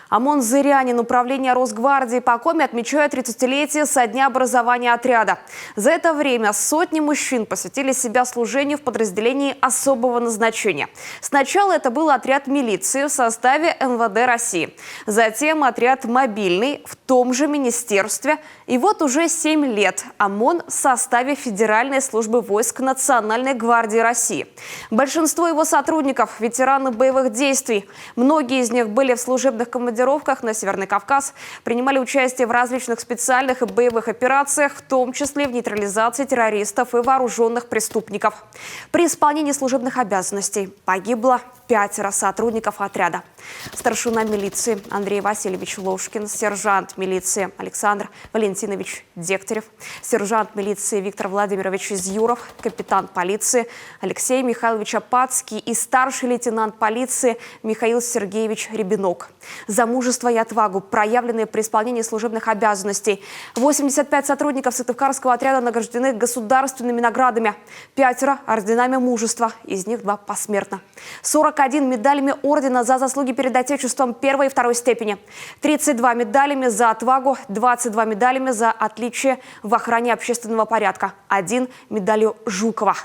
ОМОН «Зырянин» управление Росгвардии по Коми отмечает 30-летие со дня образования отряда. За это время сотни мужчин посвятили себя служению в подразделении особого назначения. Сначала это был отряд милиции в составе МВД России. Затем отряд мобильный в том же министерстве. И вот уже 7 лет ОМОН в составе Федеральной службы войск Национальной гвардии России. Большинство его сотрудников – ветераны боевых действий. Многие из них были в служебных командировках на Северный Кавказ, принимали участие в различных специальных и боевых операциях, в том числе в нейтрализации террористов и вооруженных преступников. При исполнении служебных обязанностей погибло 5 сотрудников отряда. Старшина милиции Андрей Васильевич Ложкин, сержант милиции Александр Валентинович Дегтярев, сержант милиции Виктор Владимирович Изюров, капитан полиции Алексей Михайлович Апатский и старший лейтенант полиции Михаил Сергеевич Рябинок. За мужество и отвагу, проявленные при исполнении служебных обязанностей. 85 сотрудников Сыктывкарского отряда награждены государственными наградами. 5 орденами мужества, из них 2 посмертно. 41 медалями ордена за заслуги перед Отечеством 1 и 2 степени. 32 медалями за отвагу, 22 медалями за отличие в охране общественного порядка. 1 медалью Жукова.